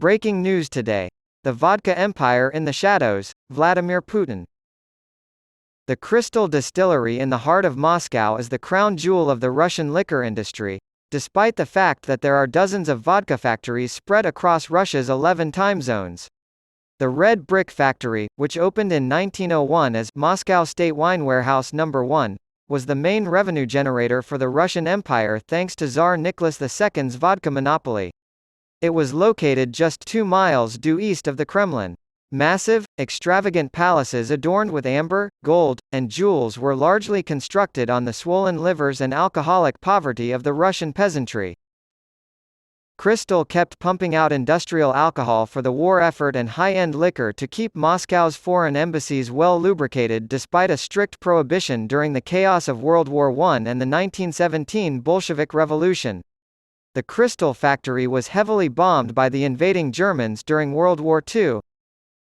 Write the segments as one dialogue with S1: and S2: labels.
S1: Breaking news today. The vodka empire in the shadows, Vladimir Putin. The Crystal Distillery in the heart of Moscow is the crown jewel of the Russian liquor industry, despite the fact that there are dozens of vodka factories spread across Russia's 11 time zones. The Red Brick Factory, which opened in 1901 as Moscow State Wine Warehouse No. 1, was the main revenue generator for the Russian Empire thanks to Tsar Nicholas II's vodka monopoly. It was located just 2 miles due east of the Kremlin. Massive, extravagant palaces adorned with amber, gold, and jewels were largely constructed on the swollen livers and alcoholic poverty of the Russian peasantry. Crystal kept pumping out industrial alcohol for the war effort and high-end liquor to keep Moscow's foreign embassies well lubricated despite a strict prohibition during the chaos of World War I and the 1917 Bolshevik Revolution. The Crystal factory was heavily bombed by the invading Germans during World War II.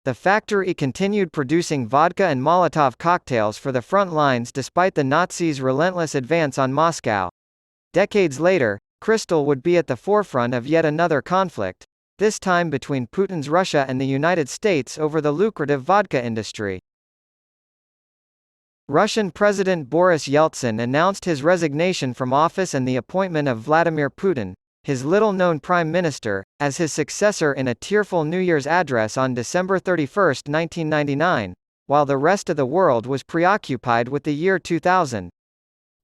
S1: The factory continued producing vodka and Molotov cocktails for the front lines despite the Nazis' relentless advance on Moscow. Decades later, Crystal would be at the forefront of yet another conflict, this time between Putin's Russia and the United States over the lucrative vodka industry. Russian President Boris Yeltsin announced his resignation from office and the appointment of Vladimir Putin, his little-known prime minister, as his successor in a tearful New Year's address on December 31, 1999, while the rest of the world was preoccupied with the year 2000.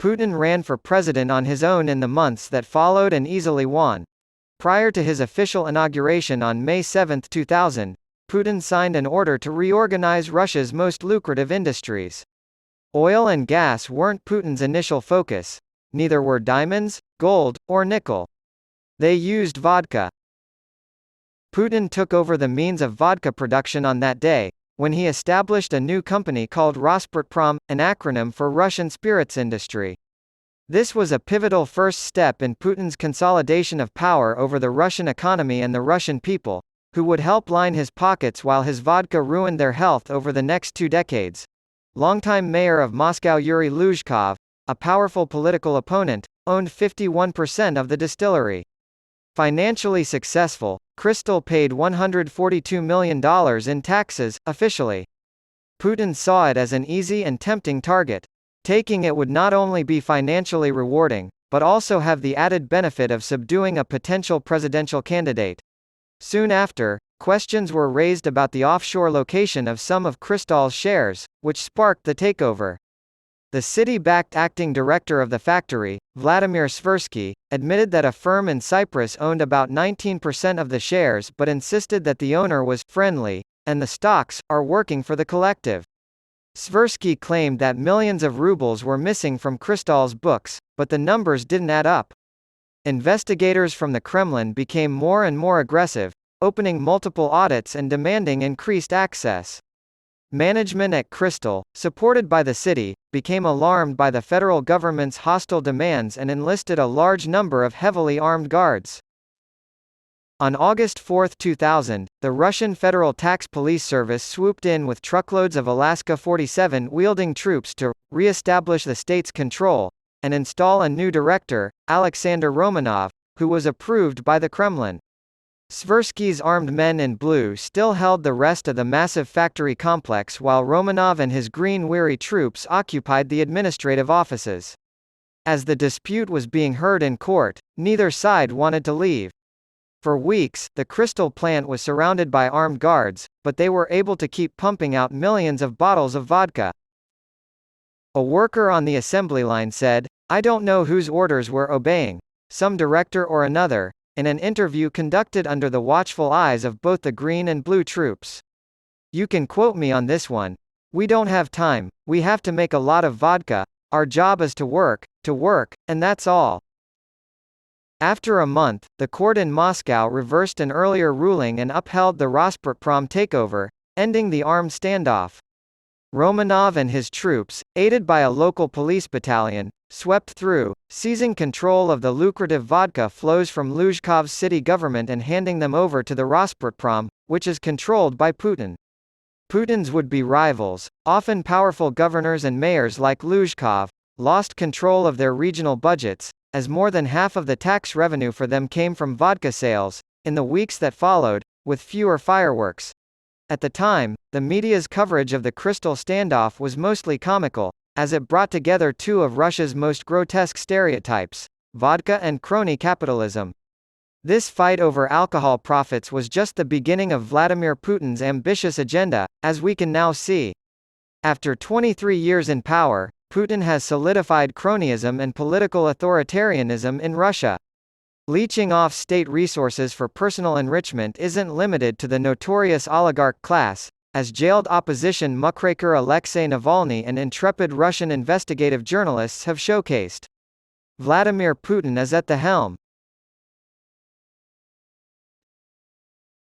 S1: Putin ran for president on his own in the months that followed and easily won. Prior to his official inauguration on May 7, 2000, Putin signed an order to reorganize Russia's most lucrative industries. Oil and gas weren't Putin's initial focus. Neither were diamonds, gold, or nickel. They used vodka. Putin took over the means of vodka production on that day, when he established a new company called Rosputprom, an acronym for Russian spirits industry. This was a pivotal first step in Putin's consolidation of power over the Russian economy and the Russian people, who would help line his pockets while his vodka ruined their health over the next 2 decades. Longtime mayor of Moscow Yuri Luzhkov, a powerful political opponent, owned 51% of the distillery. Financially successful, Crystal paid $142 million in taxes, officially. Putin saw it as an easy and tempting target. Taking it would not only be financially rewarding, but also have the added benefit of subduing a potential presidential candidate. Soon after, questions were raised about the offshore location of some of Crystal's shares, which sparked the takeover. The city-backed acting director of the factory, Vladimir Svirsky, admitted that a firm in Cyprus owned about 19% of the shares but insisted that the owner was friendly, and the stocks are working for the collective. Svirsky claimed that millions of rubles were missing from Crystal's books, but the numbers didn't add up. Investigators from the Kremlin became more and more aggressive, opening multiple audits and demanding increased access. Management at Crystal, supported by the city, became alarmed by the federal government's hostile demands and enlisted a large number of heavily armed guards. On August 4, 2000, the Russian Federal Tax Police Service swooped in with truckloads of Alaska 47-wielding troops to re-establish the state's control and install a new director, Alexander Romanov, who was approved by the Kremlin. Svirsky's armed men in blue still held the rest of the massive factory complex while Romanov and his green-weary troops occupied the administrative offices. As the dispute was being heard in court, neither side wanted to leave. For weeks, the Crystal plant was surrounded by armed guards, but they were able to keep pumping out millions of bottles of vodka. A worker on the assembly line said, "I don't know whose orders we're obeying, some director or another," in an interview conducted under the watchful eyes of both the green and blue troops. "You can quote me on this one. We don't have time, we have to make a lot of vodka, our job is to work, and that's all." After a month, the court in Moscow reversed an earlier ruling and upheld the Rosputprom takeover, ending the armed standoff. Romanov and his troops, aided by a local police battalion, swept through, seizing control of the lucrative vodka flows from Luzhkov's city government and handing them over to the Rosputprom, which is controlled by Putin. Putin's would-be rivals, often powerful governors and mayors like Luzhkov, lost control of their regional budgets, as more than half of the tax revenue for them came from vodka sales. In the weeks that followed, with fewer fireworks. At the time, the media's coverage of the Crystal Standoff was mostly comical, as it brought together two of Russia's most grotesque stereotypes: vodka and crony capitalism. This fight over alcohol profits was just the beginning of Vladimir Putin's ambitious agenda, as we can now see. After 23 years in power, Putin has solidified cronyism and political authoritarianism in Russia. Leeching off state resources for personal enrichment isn't limited to the notorious oligarch class, as jailed opposition muckraker Alexei Navalny and intrepid Russian investigative journalists have showcased. Vladimir Putin is at the helm,